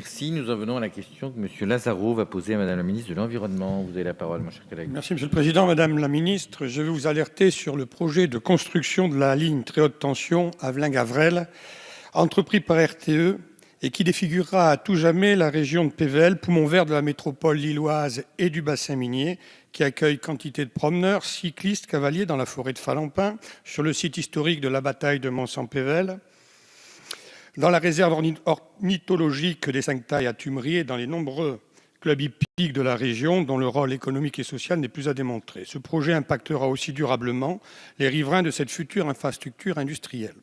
Merci. Nous en venons à la question que M. Lazaro va poser à Mme la ministre de l'Environnement. Vous avez la parole, mon cher collègue. Merci, Monsieur le Président. Madame la Ministre, je vais vous alerter sur le projet de construction de la ligne très haute tension Avelin-Gavrelle, entrepris par RTE et qui défigurera à tout jamais la région de Pével, poumon vert de la métropole lilloise et du bassin minier, qui accueille quantité de promeneurs, cyclistes, cavaliers dans la forêt de Falampin, sur le site historique de la bataille de Mons-en-Pével, dans la réserve ornithologique des Cinq Tailles à Tumry et dans les nombreux clubs hippiques de la région dont le rôle économique et social n'est plus à démontrer. Ce projet impactera aussi durablement les riverains de cette future infrastructure industrielle.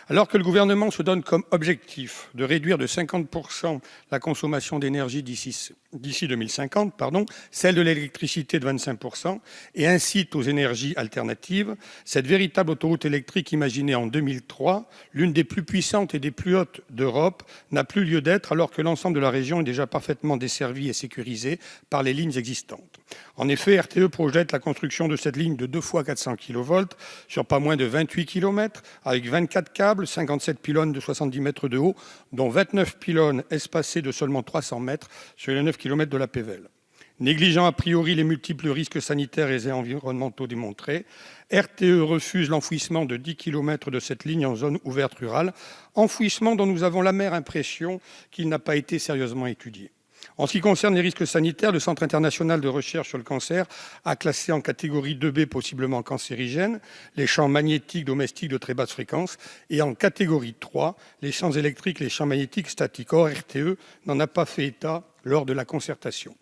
Alors que le gouvernement se donne comme objectif de réduire de 50% la consommation d'énergie d'ici 2050, celle de l'électricité de 25%, et incite aux énergies alternatives, cette véritable autoroute électrique imaginée en 2003, l'une des plus puissantes et des plus hautes d'Europe, n'a plus lieu d'être alors que l'ensemble de la région est déjà parfaitement desservie et sécurisée par les lignes existantes. En effet, RTE projette la construction de cette ligne de 2 fois 400 kV sur pas moins de 28 km, avec 24 câbles, 57 pylônes de 70 mètres de haut, dont 29 pylônes espacés de seulement 300 mètres sur les 9 km de la Pével. Négligeant a priori les multiples risques sanitaires et environnementaux démontrés, RTE refuse l'enfouissement de 10 km de cette ligne en zone ouverte rurale, enfouissement dont nous avons l'amère impression qu'il n'a pas été sérieusement étudié. En ce qui concerne les risques sanitaires, le Centre international de recherche sur le cancer a classé en catégorie 2B possiblement cancérigène les champs magnétiques domestiques de très basse fréquence et en catégorie 3 les champs électriques et les champs magnétiques statiques. Or, RTE n'en a pas fait état lors de la concertation.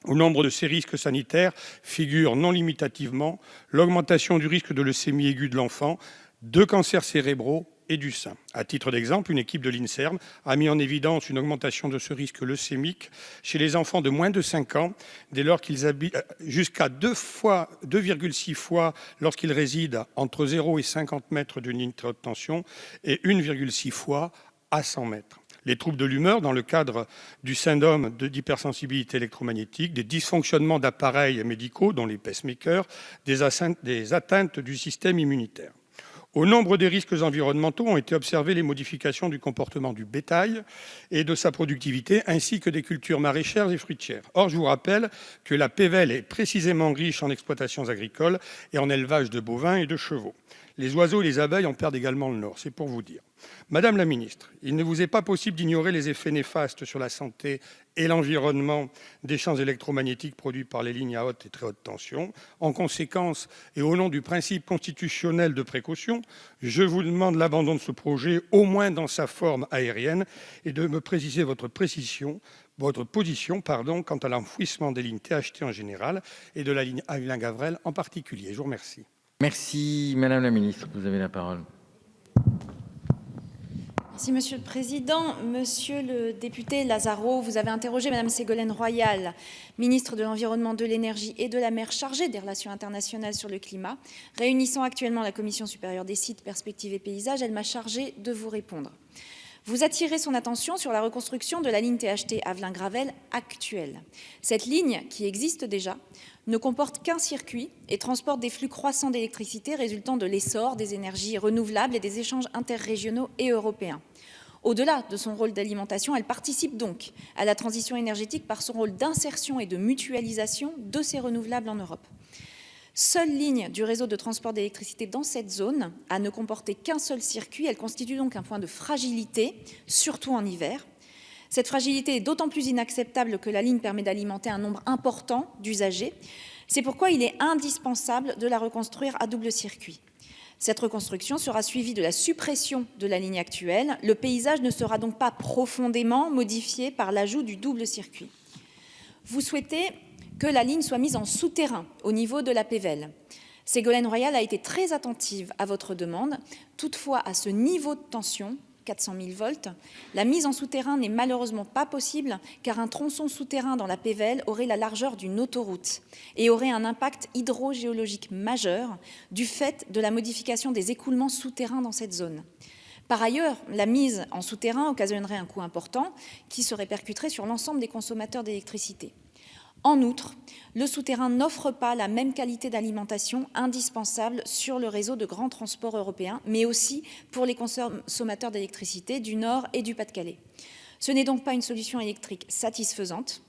Au nombre de ces risques sanitaires figure non limitativement l'augmentation du risque de leucémie aiguë de l'enfant, de cancers cérébraux et du sein. À titre d'exemple, une équipe de l'INSERM a mis en évidence une augmentation de ce risque leucémique chez les enfants de moins de 5 ans, dès lors qu'ils habitent jusqu'à 2,6 fois lorsqu'ils résident entre 0 et 50 mètres d'une ligne très haute tension et 1,6 fois à 100 mètres. Les troubles de l'humeur dans le cadre du syndrome d'hypersensibilité électromagnétique, des dysfonctionnements d'appareils médicaux, dont les pacemakers, des atteintes du système immunitaire. Au nombre des risques environnementaux ont été observées les modifications du comportement du bétail et de sa productivité, ainsi que des cultures maraîchères et fruitières. Or, je vous rappelle que la Pével est précisément riche en exploitations agricoles et en élevage de bovins et de chevaux. Les oiseaux et les abeilles en perdent également le nord, c'est pour vous dire. Madame la ministre, il ne vous est pas possible d'ignorer les effets néfastes sur la santé et l'environnement des champs électromagnétiques produits par les lignes à haute et très haute tension. En conséquence, et au nom du principe constitutionnel de précaution, je vous demande l'abandon de ce projet, au moins dans sa forme aérienne, et de me préciser votre position quant à l'enfouissement des lignes THT en général et de la ligne Avelin-Gavrelle en particulier. Je vous remercie. Merci. Madame la ministre, vous avez la parole. Merci, Monsieur le Président. Monsieur le député Lazaro, vous avez interrogé Madame Ségolène Royal, ministre de l'Environnement, de l'Énergie et de la Mer chargée des relations internationales sur le climat, réunissant actuellement la Commission supérieure des sites, perspectives et paysages. Elle m'a chargée de vous répondre. Vous attirez son attention sur la reconstruction de la ligne THT Avelin-Gravel actuelle. Cette ligne, qui existe déjà, ne comporte qu'un circuit et transporte des flux croissants d'électricité résultant de l'essor des énergies renouvelables et des échanges interrégionaux et européens. Au-delà de son rôle d'alimentation, elle participe donc à la transition énergétique par son rôle d'insertion et de mutualisation de ces renouvelables en Europe. Seule ligne du réseau de transport d'électricité dans cette zone, à ne comporter qu'un seul circuit, elle constitue donc un point de fragilité, surtout en hiver. Cette fragilité est d'autant plus inacceptable que la ligne permet d'alimenter un nombre important d'usagers. C'est pourquoi il est indispensable de la reconstruire à double circuit. Cette reconstruction sera suivie de la suppression de la ligne actuelle. Le paysage ne sera donc pas profondément modifié par l'ajout du double circuit. Vous souhaitez que la ligne soit mise en souterrain au niveau de la Pével. Ségolène Royal a été très attentive à votre demande. Toutefois, à ce niveau de tension, 400 000 volts, la mise en souterrain n'est malheureusement pas possible car un tronçon souterrain dans la Pével aurait la largeur d'une autoroute et aurait un impact hydrogéologique majeur du fait de la modification des écoulements souterrains dans cette zone. Par ailleurs, la mise en souterrain occasionnerait un coût important qui se répercuterait sur l'ensemble des consommateurs d'électricité. En outre, le souterrain n'offre pas la même qualité d'alimentation indispensable sur le réseau de grands transports européens, mais aussi pour les consommateurs d'électricité du Nord et du Pas-de-Calais. Ce n'est donc pas une solution électrique satisfaisante.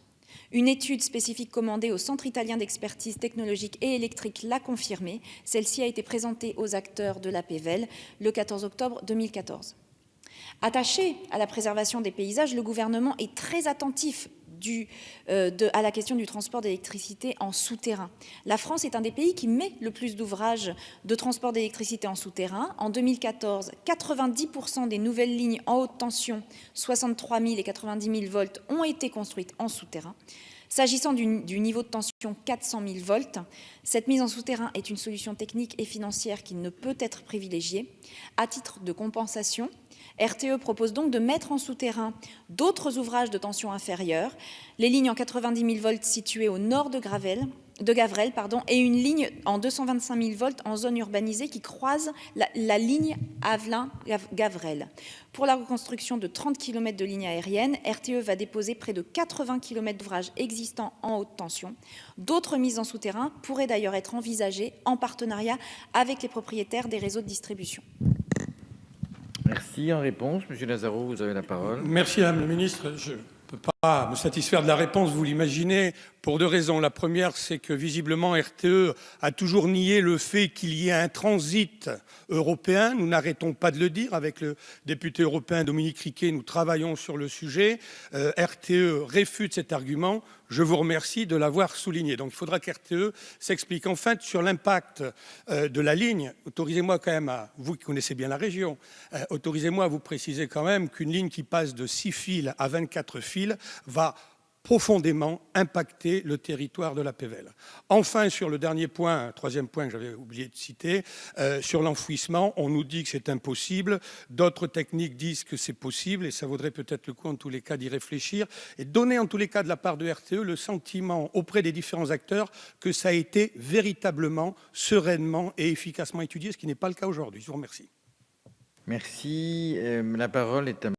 Une étude spécifique commandée au Centre italien d'expertise technologique et électrique l'a confirmé. Celle-ci a été présentée aux acteurs de l'APVEL le 14 octobre 2014. Attaché à la préservation des paysages, le gouvernement est très attentif à la question du transport d'électricité en souterrain. La France est un des pays qui met le plus d'ouvrages de transport d'électricité en souterrain. En 2014, 90% des nouvelles lignes en haute tension, 63 000 et 90 000 volts, ont été construites en souterrain. S'agissant du niveau de tension 400 000 volts, cette mise en souterrain est une solution technique et financière qui ne peut être privilégiée. À titre de compensation, RTE propose donc de mettre en souterrain d'autres ouvrages de tension inférieure, les lignes en 90 000 volts situées au nord de Gavrelle, et une ligne en 225 000 volts en zone urbanisée qui croise la ligne Avelin-Gavrelle. Pour la reconstruction de 30 km de lignes aériennes, RTE va déposer près de 80 km d'ouvrages existants en haute tension. D'autres mises en souterrain pourraient d'ailleurs être envisagées en partenariat avec les propriétaires des réseaux de distribution. Merci. En réponse, Monsieur Lazaro, vous avez la parole. Merci, Madame la Ministre. Je ne peux pas me satisfaire de la réponse, vous l'imaginez, pour deux raisons. La première, c'est que visiblement RTE a toujours nié le fait qu'il y ait un transit européen. Nous n'arrêtons pas de le dire. Avec le député européen Dominique Riquet, nous travaillons sur le sujet. RTE réfute cet argument. Je vous remercie de l'avoir souligné. Donc il faudra qu'RTE s'explique enfin sur l'impact de la ligne. Autorisez-moi quand même, vous qui connaissez bien la région, autorisez-moi à vous préciser quand même qu'une ligne qui passe de 6 fils à 24 fils va profondément impacter le territoire de l'APVEL. Enfin, sur le dernier point, troisième point que j'avais oublié de citer, sur l'enfouissement, on nous dit que c'est impossible, d'autres techniques disent que c'est possible et ça vaudrait peut-être le coup en tous les cas d'y réfléchir et donner en tous les cas de la part de RTE le sentiment auprès des différents acteurs que ça a été véritablement, sereinement et efficacement étudié, ce qui n'est pas le cas aujourd'hui. Je vous remercie. Merci. La parole est à